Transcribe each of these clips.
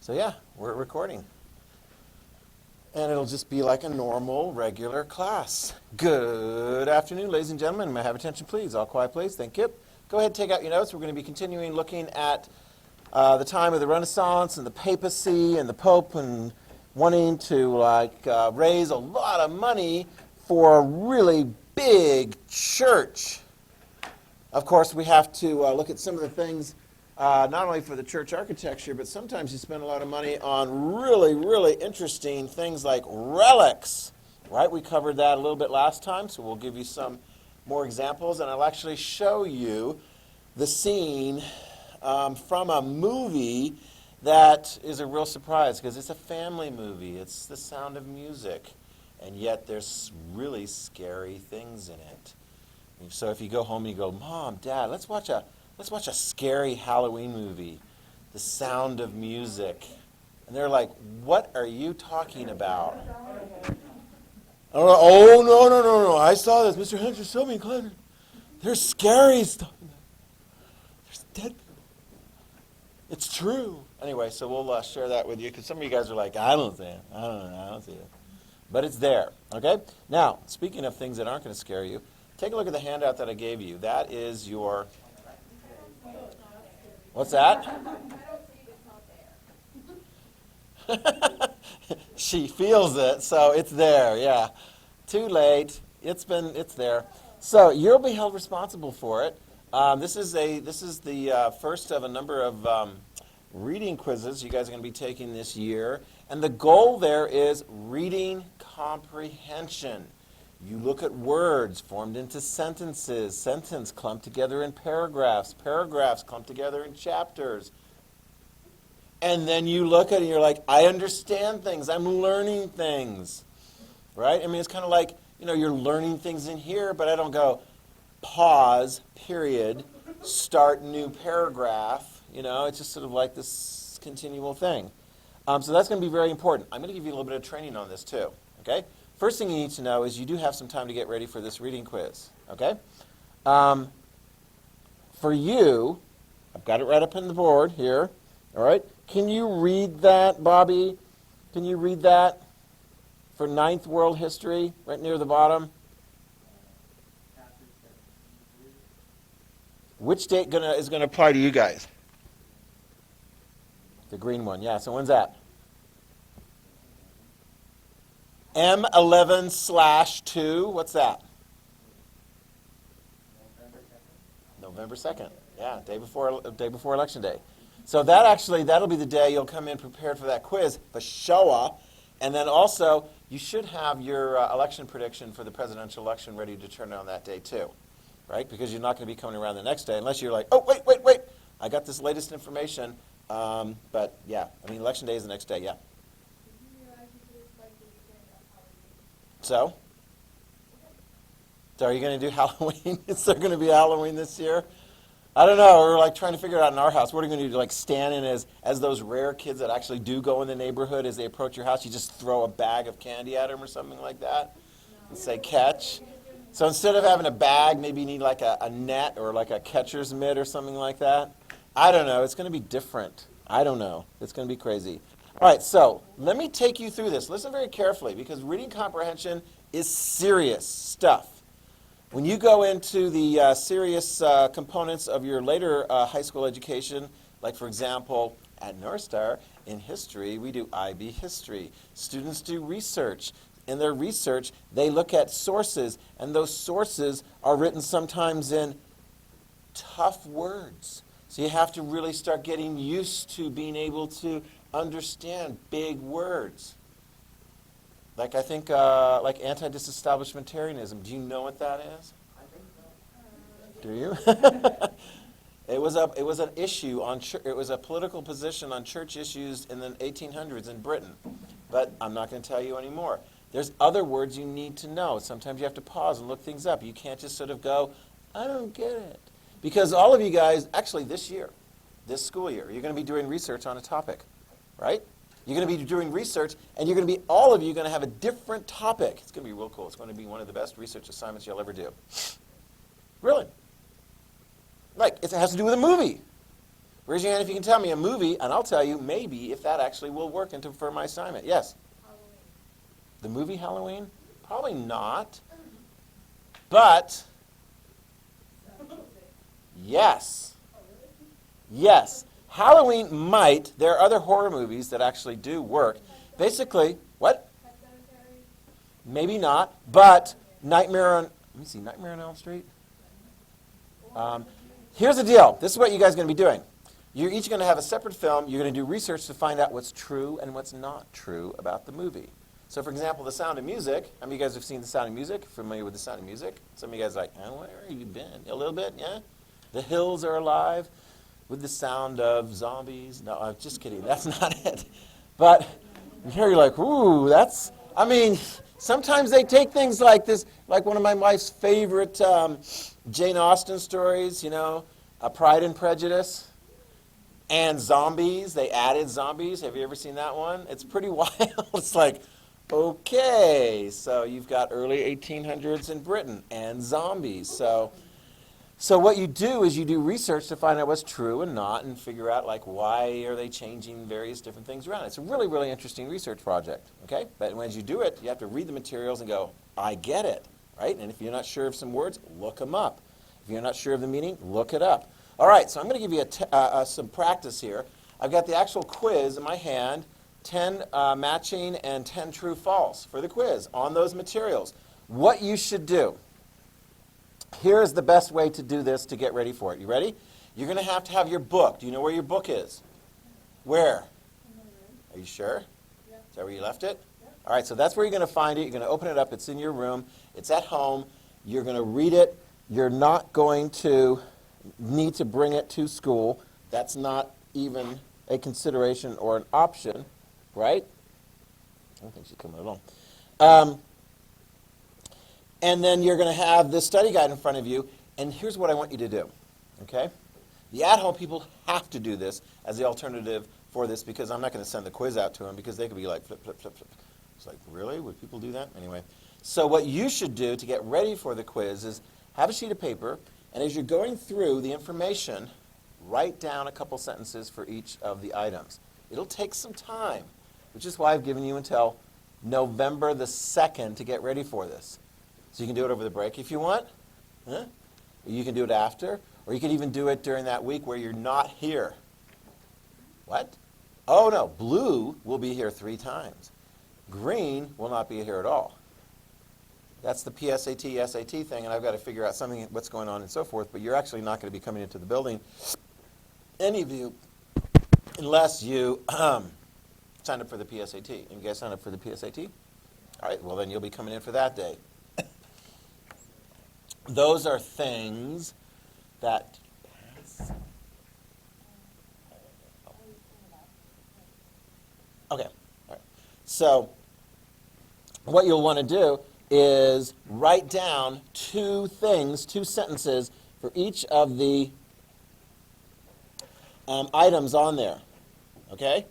So yeah, we're recording. And it'll just be like a normal, regular class. Good afternoon, ladies and gentlemen. May I have attention, please? All quiet, please. Thank you. Go ahead and take out your notes. We're going to be continuing looking at the time of the Renaissance and the papacy and the Pope and wanting to raise a lot of money for a really big church. Of course, we have to look at some of the things not only for the church architecture, but sometimes you spend a lot of money on really, really interesting things like relics, right? We covered that a little bit last time, so we'll give you some more examples, and I'll actually show you the scene from a movie that is a real surprise, because it's a family movie. It's The Sound of Music, and yet there's really scary things in it. So if you go home and you go, Mom, Dad, let's watch a scary Halloween movie, The Sound of Music. And they're like, what are you talking about? Oh, no. I saw this. Mr. Hunter showed me, Clever. There's scary stuff. There's dead people. It's true. Anyway, so we'll share that with you, because some of you guys are like, I don't see it. I don't see it. But it's there, okay? Now, speaking of things that aren't going to scare you, take a look at the handout that I gave you. That is your... What's that? She feels it, so it's there, yeah. Too late. It's there. So you'll be held responsible for it. This is the first of a number of reading quizzes you guys are going to be taking this year. And the goal there is reading comprehension. You look at words formed into sentences, sentence clumped together in paragraphs, paragraphs clumped together in chapters. And then you look at it and you're like, I understand things, I'm learning things, right? I mean, it's kind of like, you're learning things in here, but I don't go, pause, period, start new paragraph. It's just sort of like this continual thing. So that's going to be very important. I'm going to give you a little bit of training on this too, okay? First thing you need to know is you do have some time to get ready for this reading quiz, okay? For you, I've got it right up on the board here, all right? Can you read that, Bobby? Can you read that for 9th World History, right near the bottom? Which date is going to apply to you guys? The green one, yeah. So when's that? M11/2, what's that? November 2nd. Yeah, day before Election Day. So that'll be the day you'll come in prepared for that quiz, for sure. And then also, you should have your election prediction for the presidential election ready to turn on that day too, right? Because you're not going to be coming around the next day unless you're like, oh, wait, I got this latest information. But yeah, Election Day is the next day, yeah. So are you going to do Halloween? Is there going to be Halloween this year? I don't know. We're trying to figure it out in our house. What are you going to do? Stand in as those rare kids that actually do go in the neighborhood as they approach your house? You just throw a bag of candy at them or something like that and say catch. So instead of having a bag, maybe you need a net or a catcher's mitt or something like that. I don't know. It's going to be different. I don't know. It's going to be crazy. All right, so let me take you through this. Listen very carefully, because reading comprehension is serious stuff. When you go into the serious components of your later high school education, like, for example, at North Star, in history, we do IB history. Students do research. In their research, they look at sources, and those sources are written sometimes in tough words. So you have to really start getting used to being able to understand big words. Like I think, like anti-disestablishmentarianism. Do you know what that is? I think so. Do you? It was an issue on it was a political position on church issues in the 1800s in Britain. But I'm not going to tell you anymore. There's other words you need to know. Sometimes you have to pause and look things up. You can't just sort of go, I don't get it. Because all of you guys, actually this school year, you're going to be doing research on a topic, right? You're going to be doing research, and you're going to be, all of you, going to have a different topic. It's going to be real cool. It's going to be one of the best research assignments you'll ever do. Really. Like, it has to do with a movie. Raise your hand if you can tell me a movie, and I'll tell you maybe if that actually will work for my assignment. Yes? Halloween. The movie Halloween? Probably not. But, yes. Yes. Halloween might. There are other horror movies that actually do work. Basically, what? Maybe not, but Nightmare on Elm Street? Here's the deal. This is what you guys are going to be doing. You're each going to have a separate film. You're going to do research to find out what's true and what's not true about the movie. So, for example, The Sound of Music. How many of you guys have seen The Sound of Music? Familiar with The Sound of Music? Some of you guys are like, oh, where have you been? A little bit, yeah? The hills are alive with the sound of zombies. No, I'm just kidding. That's not it. But here you're like, ooh, that's, I mean, sometimes they take things like this, like one of my wife's favorite Jane Austen stories, you know, Pride and Prejudice. And zombies, they added zombies. Have you ever seen that one? It's pretty wild. It's like, okay, so you've got early 1800s in Britain and zombies. So what you do is you do research to find out what's true and not and figure out, like, why are they changing various different things around. It's a really, really interesting research project, okay? But when you do it, you have to read the materials and go, I get it, right? And if you're not sure of some words, look them up. If you're not sure of the meaning, look it up. All right, so I'm going to give you some practice here. I've got the actual quiz in my hand, 10 matching and 10 true false for the quiz on those materials. What you should do. Here's the best way to do this to get ready for it. You ready? You're going to have your book. Do you know where your book is? Where? Are you sure? Yeah. Is that where you left it? Yeah. All right, so that's where you're going to find it. You're going to open it up. It's in your room. It's at home. You're going to read it. You're not going to need to bring it to school. That's not even a consideration or an option, right? I don't think she's coming along. And then you're going to have this study guide in front of you, and here's what I want you to do, okay? The at-home people have to do this as the alternative for this because I'm not going to send the quiz out to them because they could be like, flip, flip, flip, flip. It's like, really? Would people do that? Anyway, so what you should do to get ready for the quiz is have a sheet of paper, and as you're going through the information, write down a couple sentences for each of the items. It'll take some time, which is why I've given you until November the 2nd to get ready for this. So you can do it over the break if you want. Huh? You can do it after, or you can even do it during that week where you're not here. What? Oh, no. Blue will be here 3 times. Green will not be here at all. That's the PSAT, SAT thing, and I've got to figure out something, what's going on and so forth, but you're actually not going to be coming into the building, any of you, unless you sign up for the PSAT. And you guys sign up for the PSAT? All right, well, then you'll be coming in for that day. Those are things that okay. All right. So what you'll want to do is write down 2 things, 2 sentences for each of the items on there, okay?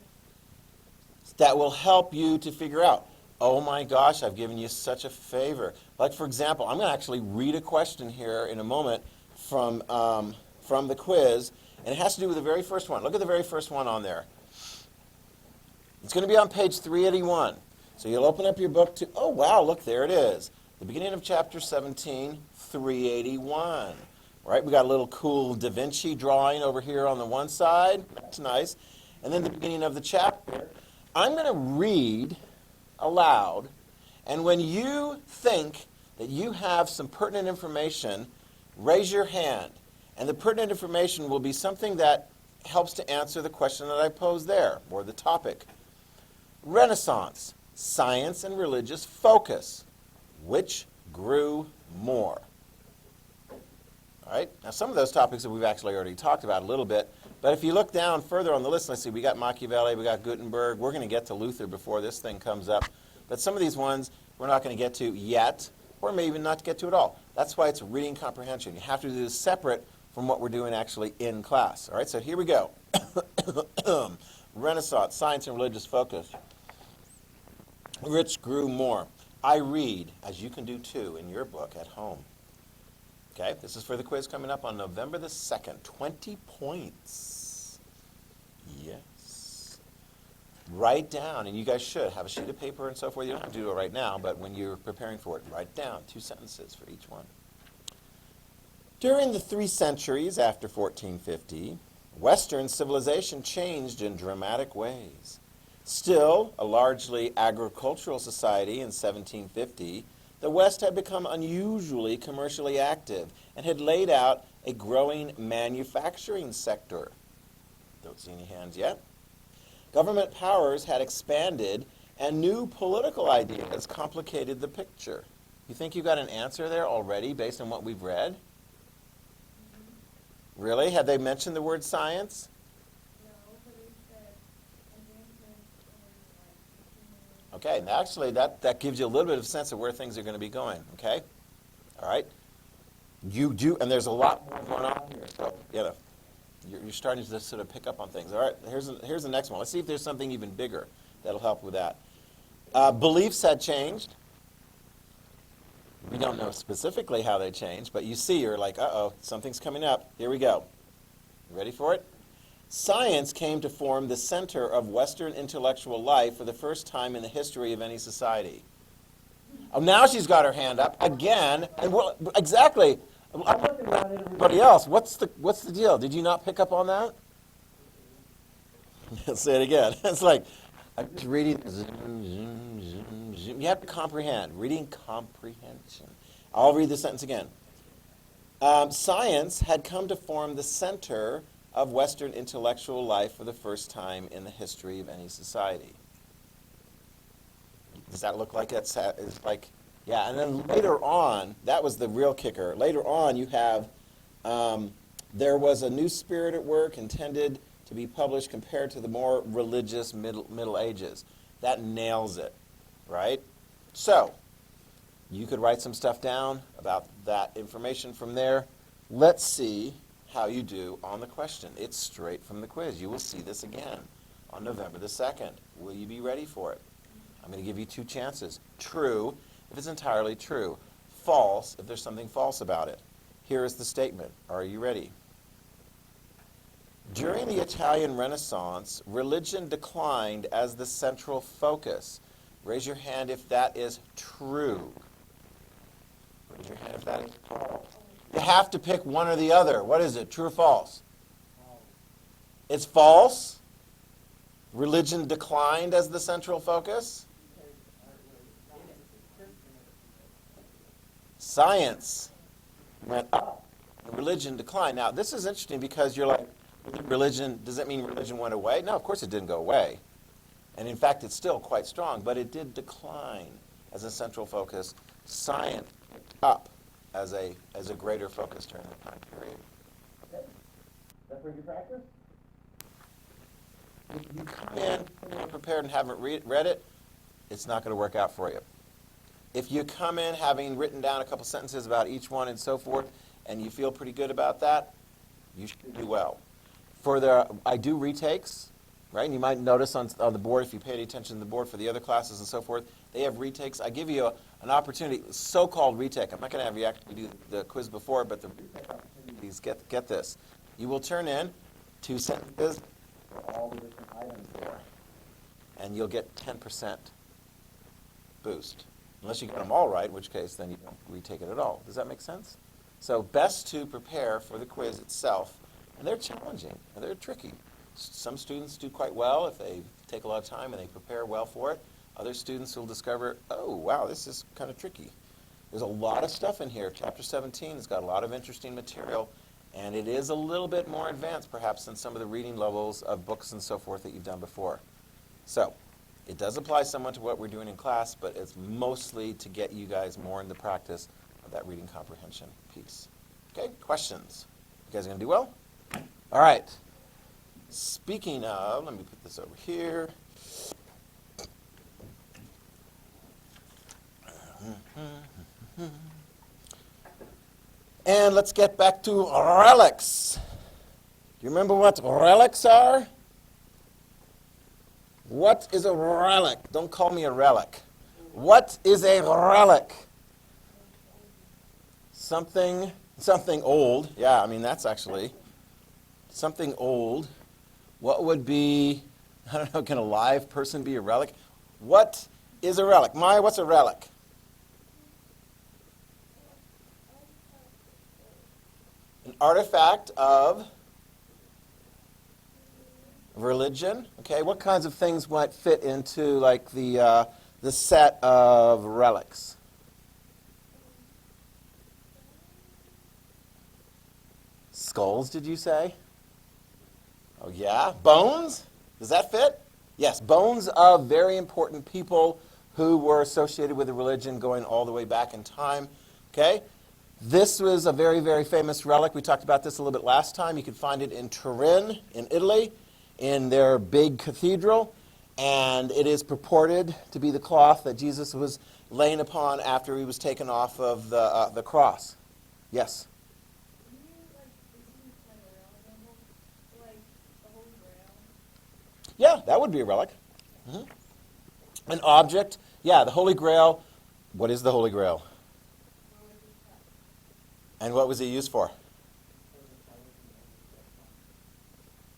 That will help you to figure out, oh my gosh, I've given you such a favor. Like, for example, I'm going to actually read a question here in a moment from the quiz, and it has to do with the very first one. Look at the very first one on there. It's going to be on page 381. So you'll open up your book to, oh wow, look, there it is. The beginning of chapter 17, 381. All right, we got a little cool Da Vinci drawing over here on the one side. That's nice. And then the beginning of the chapter. I'm going to read aloud, and when you think that you have some pertinent information, raise your hand. And the pertinent information will be something that helps to answer the question that I posed there, or the topic. Renaissance, science and religious focus. Which grew more? All right, now some of those topics that we've actually already talked about a little bit, but if you look down further on the list, let's see, we got Machiavelli, we got Gutenberg, we're going to get to Luther before this thing comes up, but some of these ones we're not going to get to yet, or maybe even not get to at all. That's why it's reading comprehension. You have to do this separate from what we're doing actually in class. All right, so here we go. Renaissance, science and religious focus. Which grew more? I read, as you can do too in your book at home. Okay, this is for the quiz coming up on November the 2nd. 20 points. Write down, and you guys should have a sheet of paper and so forth. You don't have to do it right now, but when you're preparing for it, write down 2 sentences for each one. During the 3 centuries after 1450, Western civilization changed in dramatic ways. Still a largely agricultural society in 1750, the West had become unusually commercially active and had laid out a growing manufacturing sector. Don't see any hands yet. Government powers had expanded, and new political ideas complicated the picture. You think you got an answer there already based on what we've read? Really? Have they mentioned the word science? No, but it said advancements in like Okay, and actually that gives you a little bit of sense of where things are going to be going, okay? All right? You do, and there's a lot more going on here, so, you're starting to sort of pick up on things. All right, here's the next one. Let's see if there's something even bigger that'll help with that. Beliefs had changed. We don't know specifically how they changed, but you see, you're like, uh-oh, something's coming up. Here we go. You ready for it? Science came to form the center of Western intellectual life for the first time in the history of any society. Oh, now she's got her hand up again, and exactly. I'm looking around at everybody else. What's the deal? Did you not pick up on that? Say it again. It's like I'm just reading. You have to comprehend. Reading comprehension. I'll read the sentence again. Science had come to form the center of Western intellectual life for the first time in the history of any society. Does that look like it's like? Yeah, and then later on, that was the real kicker. Later on, you have, there was a new spirit at work intended to be published compared to the more religious Middle Ages. That nails it, right? So, you could write some stuff down about that information from there. Let's see how you do on the question. It's straight from the quiz. You will see this again on November the 2nd. Will you be ready for it? I'm going to give you 2 chances. True, if it's entirely true. False, if there's something false about it. Here is the statement. Are you ready? During the Italian Renaissance, religion declined as the central focus. Raise your hand if that is true. Raise your hand if that is false. You have to pick one or the other. What is it, true or false? It's false? Religion declined as the central focus? Science went up, and religion declined. Now, this is interesting because you're like, religion, does that mean religion went away? No, of course it didn't go away. And in fact, it's still quite strong, but it did decline as a central focus. Science went up as a greater focus during that time period. Okay? That's where you practice? If you come in unprepared and haven't read it, it's not going to work out for you. If you come in having written down a couple sentences about each one and so forth, and you feel pretty good about that, you should do well. I do retakes, right? And you might notice on the board, if you paid attention to the board for the other classes and so forth, they have retakes. I give you an opportunity, so-called retake. I'm not going to have you actually do the quiz before, but the retake opportunities, get this. You will turn in 2 sentences for all the different items there, and you'll get 10% boost. Unless you get them all right, in which case then you don't retake it at all. Does that make sense? So best to prepare for the quiz itself. And they're challenging, and they're tricky. Some students do quite well if they take a lot of time and they prepare well for it. Other students will discover, oh, wow, this is kind of tricky. There's a lot of stuff in here. Chapter 17 has got a lot of interesting material, and it is a little bit more advanced perhaps than some of the reading levels of books and so forth that you've done before. So it does apply somewhat to what we're doing in class, but it's mostly to get you guys more in the practice of that reading comprehension piece. Okay, questions? You guys are going to do well? All right. Speaking of, let me put this over here. And let's get back to relics. Do you remember what relics are? What is a relic? Don't call me a relic. What is a relic? Something old. Yeah, I mean, that's actually something old. What would be I don't know, can a live person be a relic? What is a relic? Maya, what's a relic? An artifact of religion. Okay, what kinds of things might fit into like the set of relics? Skulls, did you say? Oh yeah, bones? Does that fit? Yes, bones of very important people who were associated with the religion going all the way back in time. Okay? This was a very, very famous relic. We talked about this a little bit last time. You can find it in Turin, in Italy, in their big cathedral. And it is purported to be the cloth that Jesus was laying upon after he was taken off of the cross. Yes? Yeah, that would be a relic. Mhm. An object. Yeah, the Holy Grail. What is the Holy Grail? And what was it used for?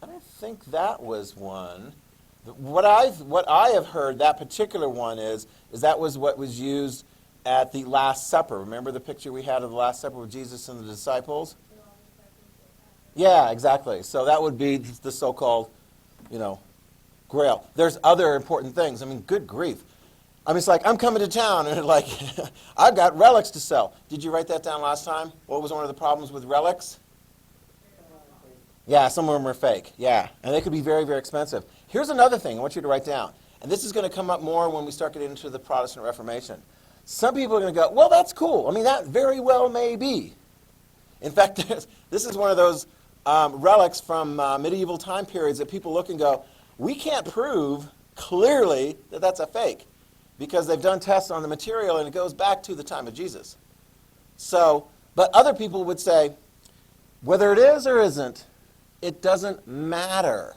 I don't think that was one. What I have heard, that particular one is that was what was used at the Last Supper. Remember the picture we had of the Last Supper with Jesus and the disciples? Yeah, exactly. So that would be the so-called, Grail. There's other important things. I mean, good grief. I mean, it's like, I'm coming to town, and like, I've got relics to sell. Did you write that down last time? What was one of the problems with relics? Yeah, some of them are fake. Yeah, and they could be very, very expensive. Here's another thing I want you to write down, and this is going to come up more when we start getting into the Protestant Reformation. Some people are going to go, well, that's cool. I mean, that very well may be. In fact, this is one of those relics from medieval time periods that people look and go, we can't prove clearly that that's a fake because they've done tests on the material and it goes back to the time of Jesus. So, but other people would say, whether it is or isn't, it doesn't matter.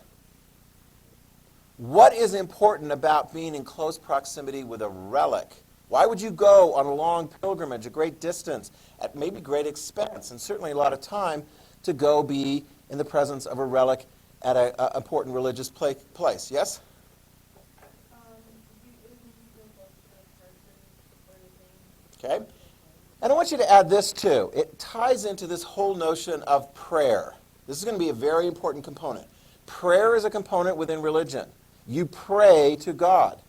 What is important about being in close proximity with a relic? Why would you go on a long pilgrimage, a great distance, at maybe great expense, and certainly a lot of time, to go be in the presence of a relic at an important religious place? Yes? Okay. And I want you to add this too. It ties into this whole notion of prayer. This is going to be a very important component. Prayer is a component within religion. You pray to God.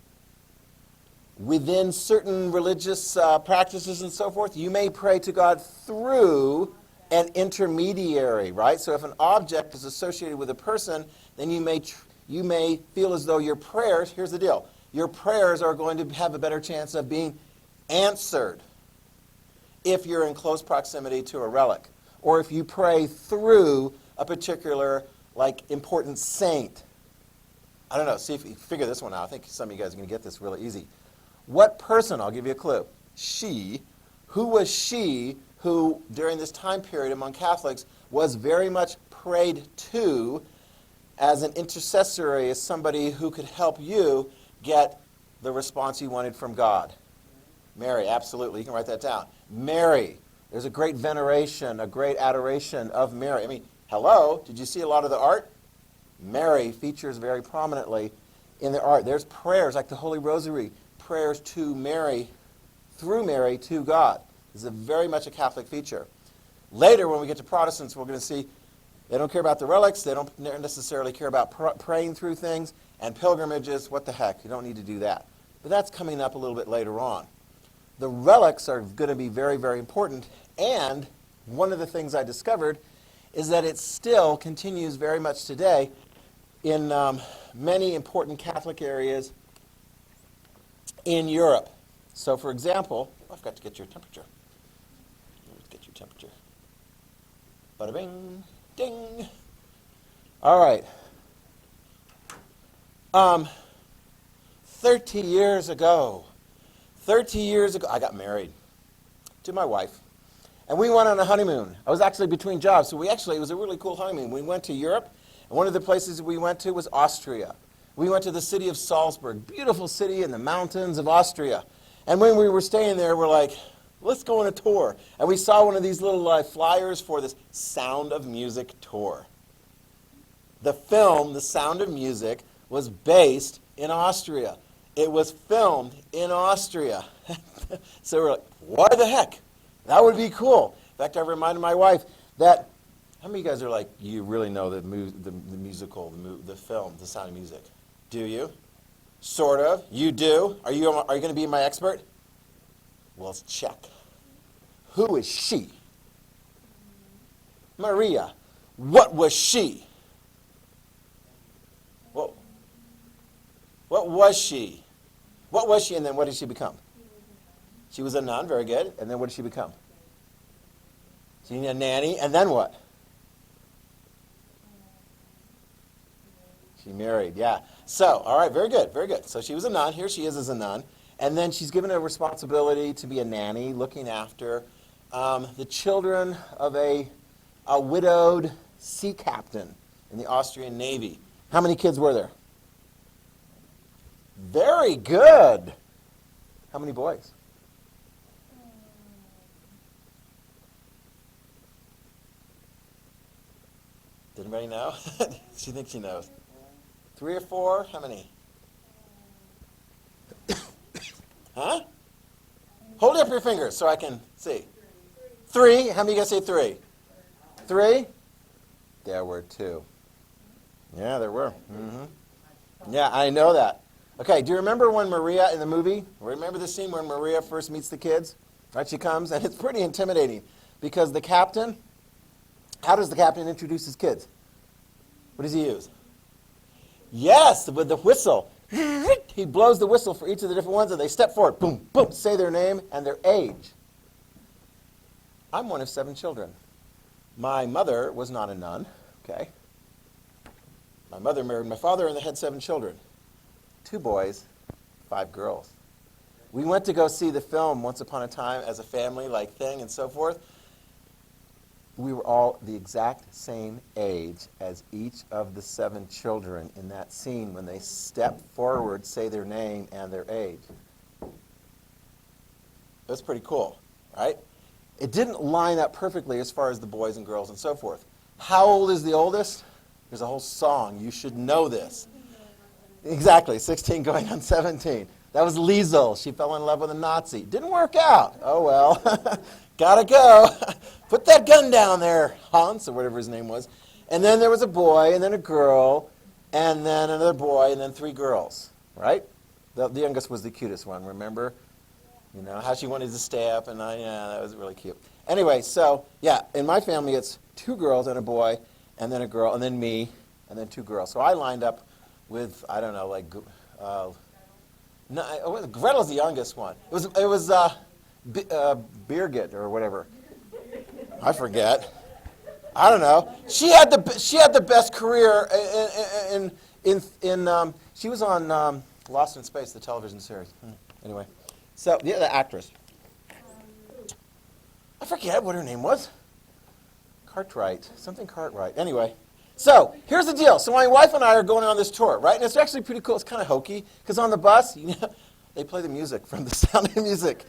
Within certain religious practices and so forth, you may pray to God through an intermediary, right? So if an object is associated with a person, then you may feel as though your prayers, here's the deal, your prayers are going to have a better chance of being answered if you're in close proximity to a relic, or if you pray through a particular, important saint. I don't know, see if you figure this one out. I think some of you guys are going to get this really easy. What person, I'll give you a clue, who was she who, during this time period among Catholics, was very much prayed to as an intercessory, as somebody who could help you get the response you wanted from God? Mary, absolutely. You can write that down. Mary. There's a great veneration, a great adoration of Mary. I mean, hello, did you see a lot of the art? Mary features very prominently in the art. There's prayers like the Holy Rosary, prayers to Mary, through Mary to God. This is very much a Catholic feature. Later, when we get to Protestants, we're going to see they don't care about the relics. They don't necessarily care about praying through things. And pilgrimages, what the heck? You don't need to do that. But that's coming up a little bit later on. The relics are going to be very, very important. And one of the things I discovered is that it still continues very much today in many important Catholic areas in Europe. So, for example, I've got to get your temperature. Let's get your temperature. Bada bing, ding. All right. 30 years ago, I got married to my wife. And we went on a honeymoon. I was actually between jobs, so it was a really cool honeymoon. We went to Europe, and one of the places we went to was Austria. We went to the city of Salzburg, beautiful city in the mountains of Austria. And when we were staying there, we're like, let's go on a tour. And we saw one of these little flyers for this Sound of Music tour. The film, The Sound of Music, was based in Austria. It was filmed in Austria. So we're like, why the heck? That would be cool. In fact, I reminded my wife that, how many of you guys are like, you really know the musical, the film, The Sound of Music? Do you? Sort of. You do? Are you going to be my expert? Well, let's check. Who is she? Maria. What was she? What was she? What was she, and then what did she become? She was a nun, very good. And then what did she become? She was a nanny, and then what? She married, yeah. So, all right, very good, very good. So she was a nun. Here she is as a nun. And then she's given a responsibility to be a nanny, looking after the children of a widowed sea captain in the Austrian Navy. How many kids were there? Very good. How many boys? Did anybody know? She thinks she knows. 3 or 4? How many? Huh? Hold up your fingers so I can see. 3. How many of you guys say 3? 3? There were 2. Yeah, there were. Mm-hmm. Yeah, I know that. Okay, do you remember when Maria in the movie, remember the scene when Maria first meets the kids? Right, she comes, and it's pretty intimidating because the captain, how does the captain introduce his kids? What does he use? Yes, with the whistle. He blows the whistle for each of the different ones, and they step forward, boom, boom, say their name and their age. I'm one of 7 children. My mother was not a nun, okay? My mother married my father, and they had 7 children. 2 boys, 5 girls. We went to go see the film Once Upon a Time as a family, like thing and so forth. We were all the exact same age as each of the 7 children in that scene when they step forward, say their name and their age. That's pretty cool, right? It didn't line up perfectly as far as the boys and girls and so forth. How old is the oldest? There's a whole song. You should know this. Exactly, 16 going on 17. That was Liesel. She fell in love with a Nazi. Didn't work out. Oh, well. Gotta go. Put that gun down there, Hans, or whatever his name was. And then there was a boy, and then a girl, and then another boy, and then 3 girls, right? The youngest was the cutest one, remember? You know, how she wanted to stay up, and yeah, that was really cute. Anyway, so, yeah, in my family it's 2 girls and a boy, and then a girl, and then me, and then 2 girls. So I lined up with, I don't know, like, no, Gretel's the youngest one. It was Birgit or whatever. I forget. I don't know. She had the best career in she was on Lost in Space, the television series. Anyway, so yeah, the actress. I forget what her name was. Cartwright, something Cartwright. Anyway. So, here's the deal. So my wife and I are going on this tour, right? And it's actually pretty cool. It's kind of hokey, because on the bus, you know, they play the music from The Sound of Music.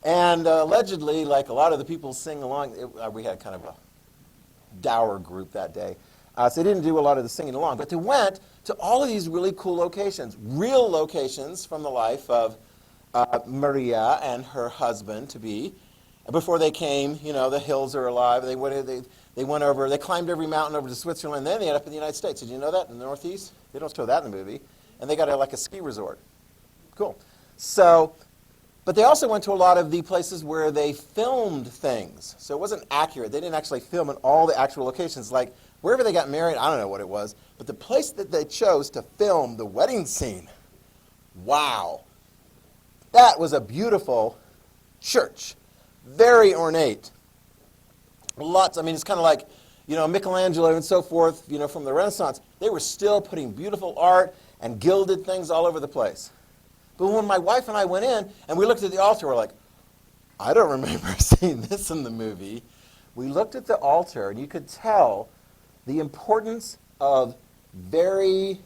And allegedly, like a lot of the people sing along, we had kind of a dour group that day. So they didn't do a lot of the singing along. But they went to all of these really cool locations, real locations from the life of Maria and her husband-to-be. Before they came, you know, the hills are alive. They climbed every mountain over to Switzerland, then they ended up in the United States. Did you know that, in the Northeast? They don't show that in the movie. And they got like a ski resort. Cool. So, but they also went to a lot of the places where they filmed things. So it wasn't accurate. They didn't actually film in all the actual locations. Like, wherever they got married, I don't know what it was, but the place that they chose to film the wedding scene, wow. That was a beautiful church. Very ornate. Lots, I mean, it's kind of like, you know, Michelangelo and so forth, you know, from the Renaissance. They were still putting beautiful art and gilded things all over the place. But when my wife and I went in and we looked at the altar, we're like, I don't remember seeing this in the movie. We looked at the altar and you could tell the importance of very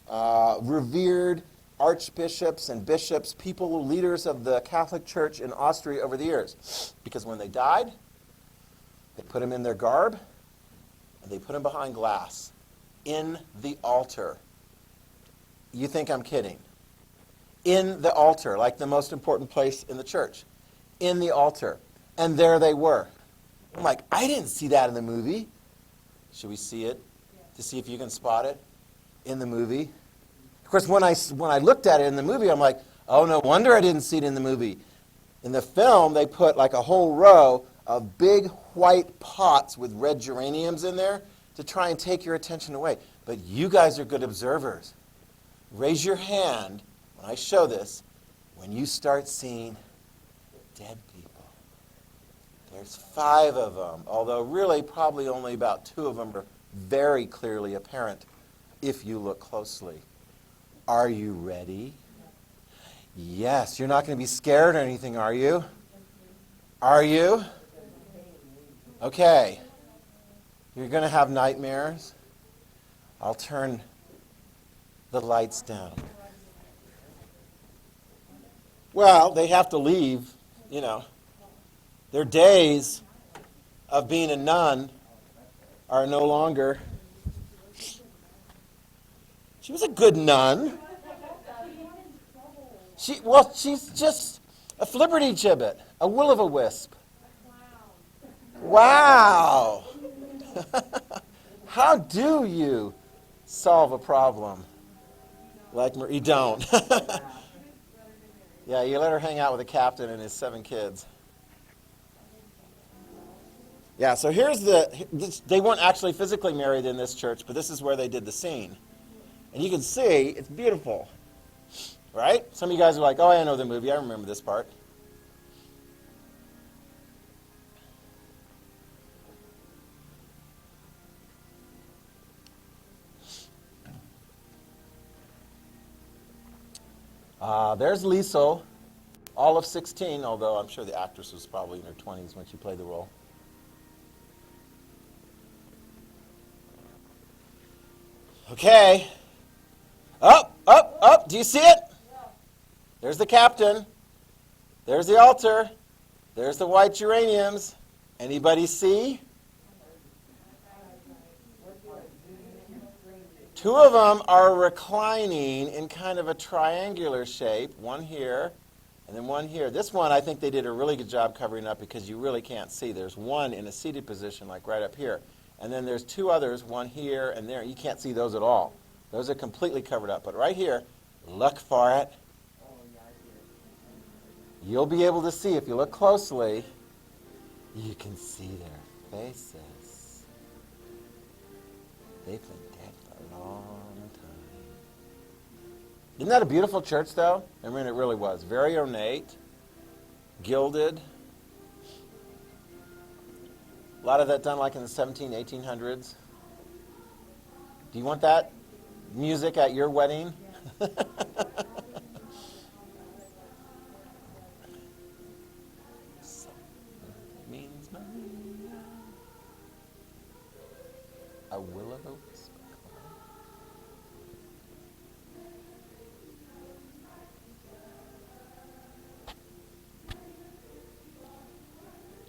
revered archbishops and bishops, people, leaders of the Catholic Church in Austria over the years. Because when they died, they put them in their garb, and they put them behind glass in the altar. You think I'm kidding. In the altar, like the most important place in the church. In the altar. And there they were. I'm like, I didn't see that in the movie. Should we see it to see if you can spot it in the movie? Of course, when I looked at it in the movie, I'm like, oh, no wonder I didn't see it in the movie. In the film, they put like a whole row of big white pots with red geraniums in there to try and take your attention away. But you guys are good observers. Raise your hand when I show this when you start seeing dead people. There's 5 of them, although really probably only about 2 of them are very clearly apparent if you look closely. Are you ready? Yes. You're not going to be scared or anything, are you? Are you? Okay. You're going to have nightmares. I'll turn the lights down. Well, they have to leave, you know. Their days of being a nun are no longer. She was a good nun. She's just a flibberty-gibbet, a will-o'-the-wisp. Wow. How do you solve a problem like Marie? You don't. Yeah, you let her hang out with the captain and his 7 kids. Yeah, so here's they weren't actually physically married in this church, but this is where they did the scene. And you can see, it's beautiful. Right? Some of you guys are like, oh, I know the movie. I remember this part. There's Liesel, all of 16, although I'm sure the actress was probably in her 20s when she played the role. Okay. Up, up, up. Do you see it? There's the captain. There's the altar. There's the white geraniums. Anybody see? 2 of them are reclining in kind of a triangular shape. One here, and then one here. This one, I think they did a really good job covering up because you really can't see. There's one in a seated position, like right up here. And then there's 2 others, one here and there. You can't see those at all. Those are completely covered up. But right here, look for it. You'll be able to see, if you look closely, you can see their faces. They've been dead for a long time. Isn't that a beautiful church, though? I mean, it really was. Very ornate, gilded. A lot of that done like in the 1800s. Do you want that music at your wedding? Means Maria. A will-o'-the-wisp.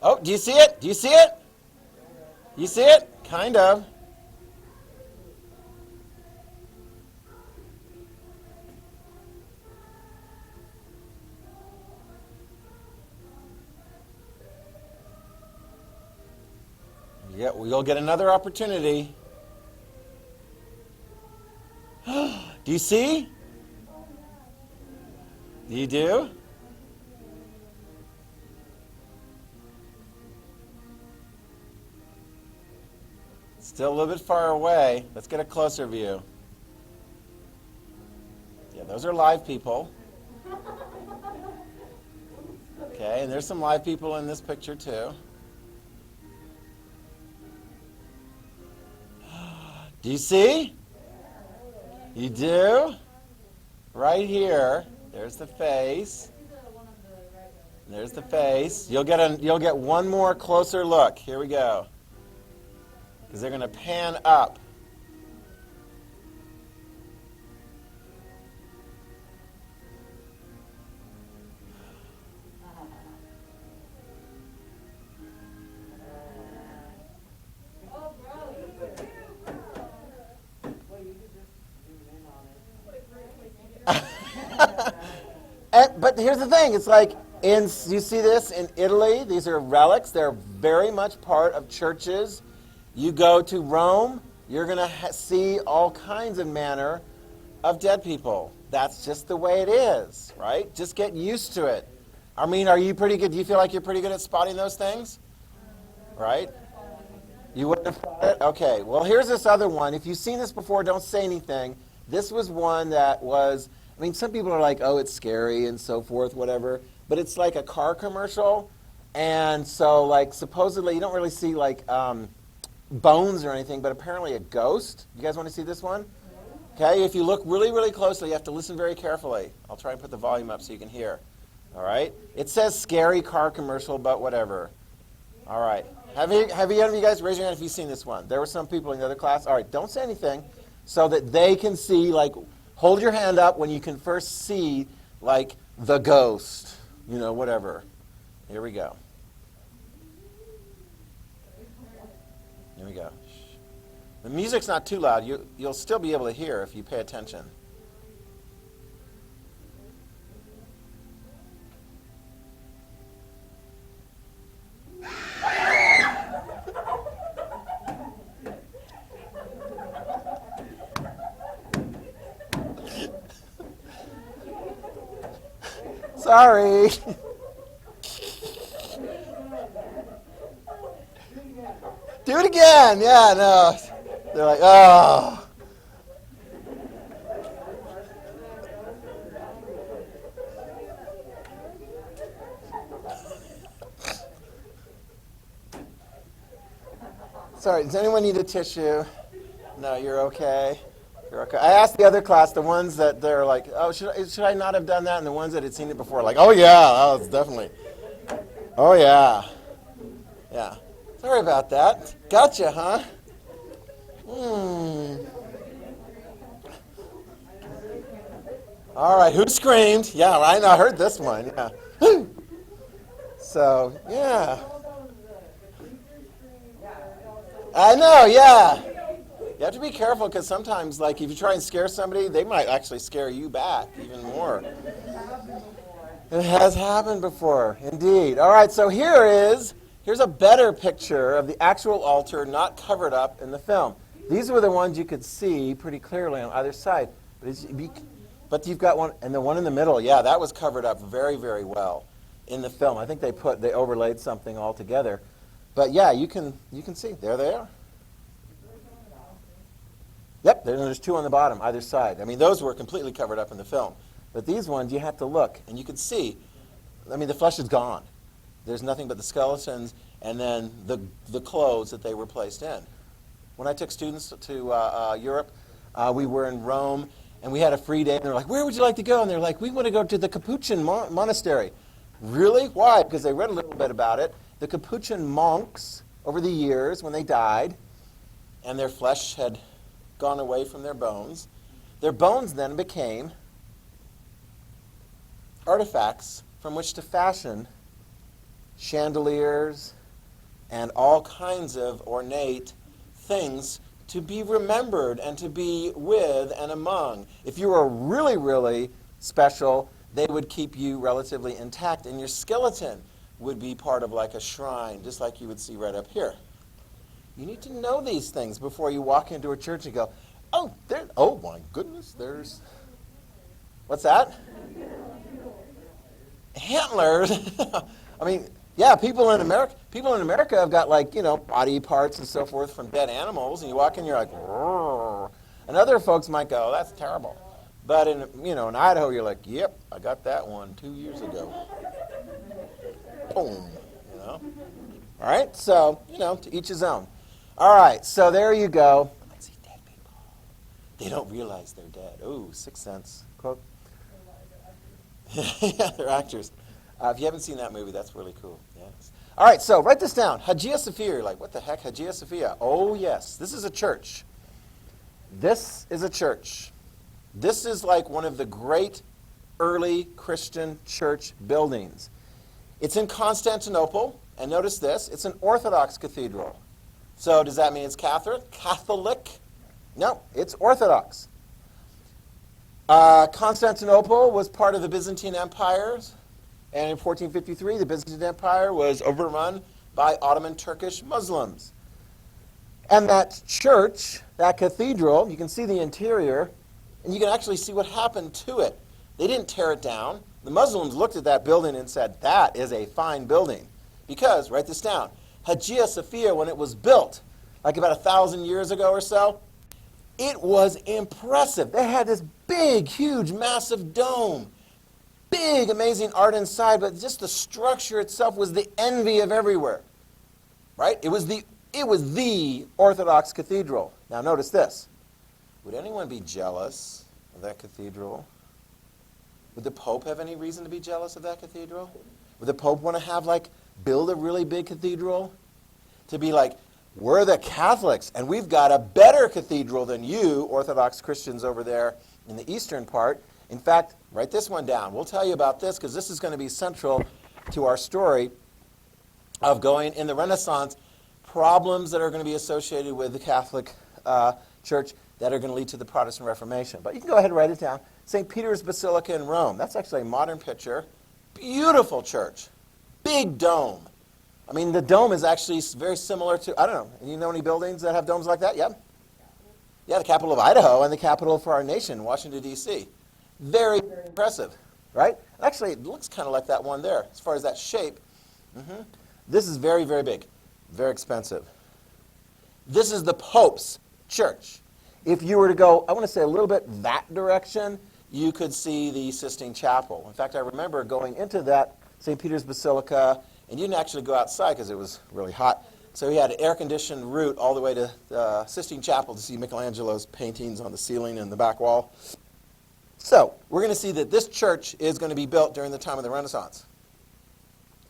Oh, do you see it? Do you see it? You see it? Kind of. Yeah, well, you'll get another opportunity. Do you see? You do? Still a little bit far away. Let's get a closer view. Yeah, those are live people. Okay, and there's some live people in this picture too. Do you see? You do? Right here. There's the face. There's the face. You'll get one more closer look. Here we go. Because they're going to pan up. but here's the thing. It's like, you see this in Italy. These are relics. They're very much part of churches. You go to Rome, you're going to see all kinds of manner of dead people. That's just the way it is, right? Just get used to it. I mean, are you pretty good? Do you feel like you're pretty good at spotting those things? Right? You wouldn't have thought it? Okay. Well, here's this other one. If you've seen this before, don't say anything. This was one that was, I mean, some people are like, oh, it's scary and so forth, whatever. But it's like a car commercial. And so, like, supposedly, you don't really see, like, bones or anything, but apparently a ghost. You guys want to see this one? Okay. If you look really, really closely, you have to listen very carefully. I'll try and put the volume up so you can hear. All right? It says scary car commercial, but whatever. All right. Have you guys raise your hand if you've seen this one? There were some people in the other class. All right, don't say anything so that they can see, like, hold your hand up when you can first see, like, the ghost, you know, whatever. Here we go. Here we go. Shh. The music's not too loud. You'll still be able to hear if you pay attention. Sorry. Do it again. Yeah, no. They're like, oh. Sorry, does anyone need a tissue? No, you're okay. You're okay. I asked the other class, the ones that they're like, oh, should I not have done that? And the ones that had seen it before, like, oh, yeah, that was definitely. Oh, yeah. Yeah. Sorry about that. Gotcha, huh? All right, who screamed? Yeah, I heard this one. Yeah. So, yeah. I know, yeah. You have to be careful because sometimes, like, if you try and scare somebody, they might actually scare you back even more. It has happened before, indeed. All right, so here's a better picture of the actual altar not covered up in the film. These were the ones you could see pretty clearly on either side. But you've got one, and the one in the middle, yeah, that was covered up very, very well in the film. I think they overlaid something all together. But yeah, you can see. There they are. Yep, there's two on the bottom, either side. I mean, those were completely covered up in the film. But these ones, you have to look, and you can see. I mean, the flesh is gone. There's nothing but the skeletons and then the clothes that they were placed in. When I took students to Europe, we were in Rome, and we had a free day, and they're like, where would you like to go? And they're like, we want to go to the Capuchin monastery. Really? Why? Because they read a little bit about it. The Capuchin monks, over the years, when they died, and their flesh had gone away from their bones then became artifacts from which to fashion chandeliers and all kinds of ornate things to be remembered and to be with and among. If you were really, really special, they would keep you relatively intact, and your skeleton would be part of like a shrine, just like you would see right up here. You need to know these things before you walk into a church and go, oh my goodness, there's, what's that? Antlers. I mean, yeah, people in America have got, like, you know, body parts and so forth from dead animals, and you walk in, you're like, roar. And other folks might go, oh, that's terrible. But in Idaho, you're like, yep, I got that one 2 years ago. Boom, you know. All right, so, to each his own. All right, so there you go. Let's see dead people. They don't realize they're dead. Ooh, Sixth Sense quote. Yeah, they're actors. If you haven't seen that movie, that's really cool. Yes. All right, so write this down. Hagia Sophia. You're like, what the heck, Hagia Sophia? Oh, yes. This is a church. This is a church. This is like one of the great early Christian church buildings. It's in Constantinople, and notice this. It's an Orthodox cathedral. So does that mean it's Catholic? No, it's Orthodox. Constantinople was part of the Byzantine Empire, and in 1453, the Byzantine Empire was overrun by Ottoman Turkish Muslims. And that church, that cathedral, you can see the interior, and you can actually see what happened to it. They didn't tear it down. The Muslims looked at that building and said, that is a fine building. Because, write this down, Hagia Sophia, when it was built, like about 1,000 years ago or so, it was impressive. They had this big, huge, massive dome. Big, amazing art inside, but just the structure itself was the envy of everywhere. Right? It was the Orthodox cathedral. Now notice this. Would anyone be jealous of that cathedral? Would the Pope have any reason to be jealous of that cathedral? Would the Pope want to build a really big cathedral? To be like, we're the Catholics, and we've got a better cathedral than you, Orthodox Christians over there in the eastern part. In fact, write this one down. We'll tell you about this because this is going to be central to our story of going in the Renaissance, problems that are going to be associated with the Catholic Church that are going to lead to the Protestant Reformation. But you can go ahead and write it down. St. Peter's Basilica in Rome. That's actually a modern picture. Beautiful church. Big dome. I mean, the dome is actually very similar to, I don't know, you know any buildings that have domes like that? Yeah? Yeah, the capital of Idaho and the capital for our nation, Washington, D.C. Very, very impressive, right? Actually, it looks kind of like that one there, as far as that shape. This is very, very big, very expensive. This is the Pope's church. If you were to go, I want to say a little bit that direction, you could see the Sistine Chapel. In fact, I remember going into that St. Peter's Basilica, and you didn't actually go outside because it was really hot. So we had an air-conditioned route all the way to the Sistine Chapel to see Michelangelo's paintings on the ceiling and the back wall. So we're going to see that this church is going to be built during the time of the Renaissance.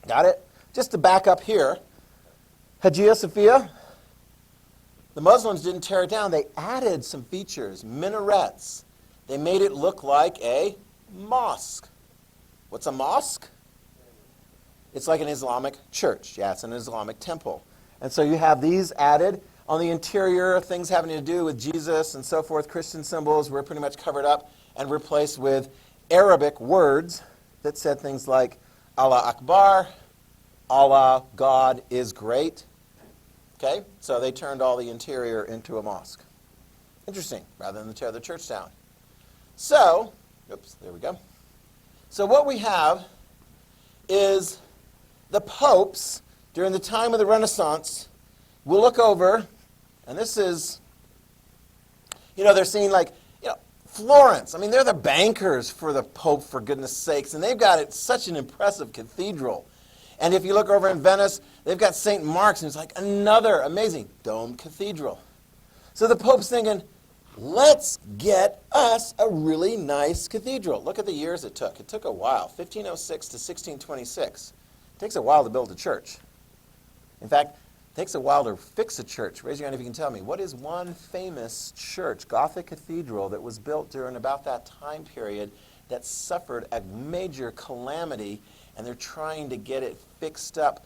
Got it? Just to back up here, Hagia Sophia, the Muslims didn't tear it down. They added some features, minarets. They made it look like a mosque. What's a mosque? It's like an Islamic church. Yeah, it's an Islamic temple. And so you have these added. On the interior, things having to do with Jesus and so forth, Christian symbols were pretty much covered up and replaced with Arabic words that said things like Allah Akbar, Allah, God is great. Okay? So they turned all the interior into a mosque. Interesting, rather than tear the church down. So, oops, there we go. So what we have is the popes, during the time of the Renaissance, will look over, and this is, they're seeing Florence. I mean, they're the bankers for the Pope, for goodness sakes, and they've got such an impressive cathedral. And if you look over in Venice, they've got St. Mark's, and it's like another amazing domed cathedral. So the Pope's thinking, let's get us a really nice cathedral. Look at the years it took. It took a while, 1506 to 1626. It takes a while to build a church. In fact, it takes a while to fix a church. Raise your hand if you can tell me. What is one famous church, Gothic cathedral, that was built during about that time period that suffered a major calamity, and they're trying to get it fixed up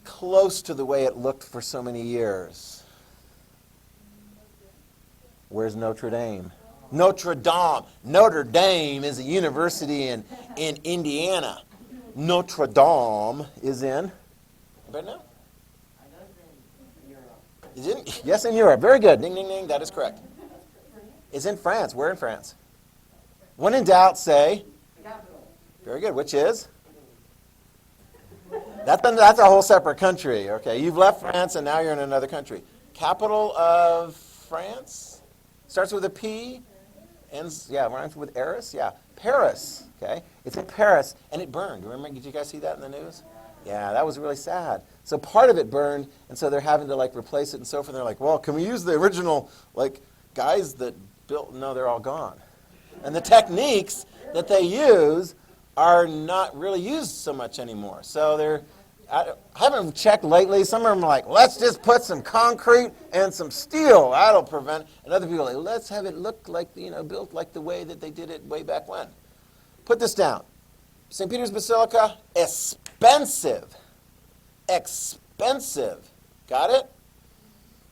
close to the way it looked for so many years? Where's Notre Dame? Notre Dame. Notre Dame is a university in Indiana. Notre Dame is in, anybody know? Is it? Yes, in Europe. Very good. Ding, ding, ding. That is correct. It's in France. Where in France? When in doubt, say. Very good. Which is? That's a whole separate country. Okay, you've left France and now you're in another country. Capital of France? Starts with a P. Ends, rhymes with Eris. Yeah, Paris. Okay, it's in Paris and it burned. Remember? Did you guys see that in the news? Yeah, that was really sad. So part of it burned, and so they're having to replace it and so forth. And they're like, well, can we use the original guys that built? No, they're all gone. And the techniques that they use are not really used so much anymore. So I haven't checked lately. Some of them are like, let's just put some concrete and some steel. That'll prevent. And other people are like, let's have it look like, built like the way that they did it way back when. Put this down. St. Peter's Basilica, expensive. Expensive. Got it?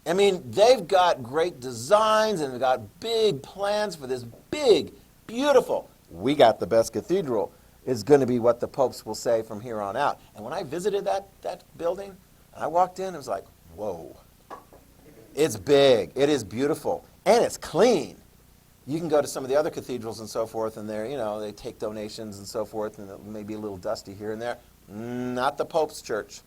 I mean, they've got great designs and they've got big plans for this big, beautiful. We got the best cathedral, is going to be what the popes will say from here on out. And when I visited that building, and I walked in, it was like, whoa. It's big. It is beautiful. And it's clean. You can go to some of the other cathedrals and so forth, and they're, they take donations and so forth, and it may be a little dusty here and there. Not the Pope's church.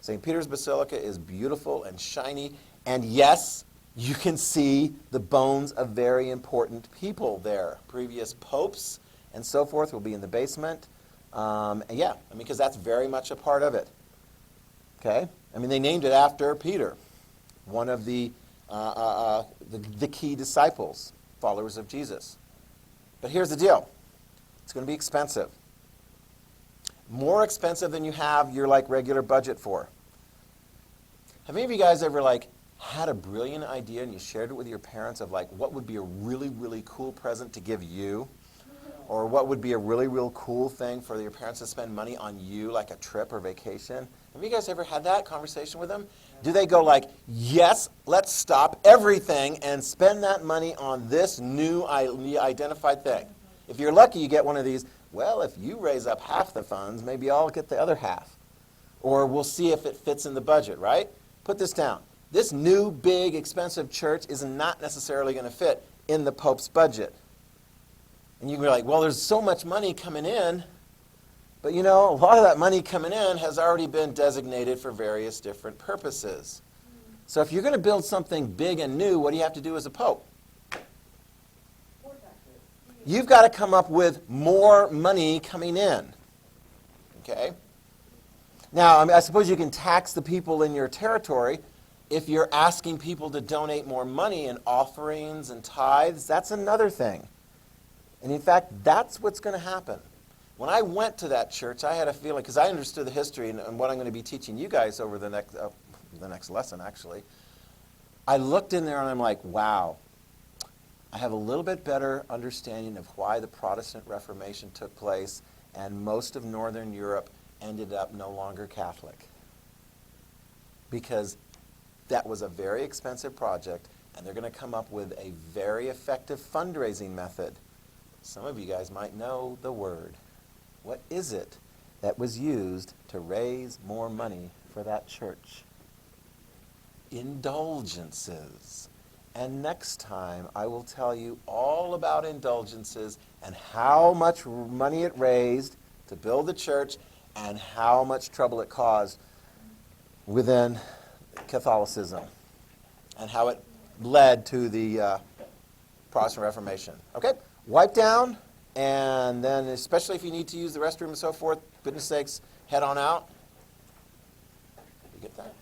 St. Peter's Basilica is beautiful and shiny. And yes, you can see the bones of very important people there. Previous popes and so forth will be in the basement. Because that's very much a part of it. Okay? They named it after Peter, one of the key disciples, followers of Jesus. But here's the deal. It's going to be expensive. More expensive than you have your regular budget for. Have any of you guys ever had a brilliant idea and you shared it with your parents of what would be a really, really cool present to give you? Or what would be a really, real cool thing for your parents to spend money on you, like a trip or vacation? Have you guys ever had that conversation with them? Do they go yes, let's stop everything and spend that money on this new identified thing? If you're lucky, you get one of these, well, if you raise up half the funds, maybe I'll get the other half. Or we'll see if it fits in the budget, right? Put this down. This new, big, expensive church is not necessarily going to fit in the Pope's budget. And you can be like, well, there's so much money coming in. But a lot of that money coming in has already been designated for various different purposes. So if you're going to build something big and new, what do you have to do as a Pope? You've got to come up with more money coming in. Okay? Now, I suppose you can tax the people in your territory. If you're asking people to donate more money in offerings and tithes, that's another thing. And in fact, that's what's going to happen. When I went to that church, I had a feeling, because I understood the history and what I'm going to be teaching you guys over the next lesson, actually. I looked in there and I'm like, wow, I have a little bit better understanding of why the Protestant Reformation took place and most of Northern Europe ended up no longer Catholic. Because that was a very expensive project, and they're going to come up with a very effective fundraising method. Some of you guys might know the word. What is it that was used to raise more money for that church? Indulgences. And next time, I will tell you all about indulgences and how much money it raised to build the church and how much trouble it caused within Catholicism and how it led to the Protestant Reformation. Okay? Wipe down, and then especially if you need to use the restroom and so forth, goodness sakes, head on out. You get that?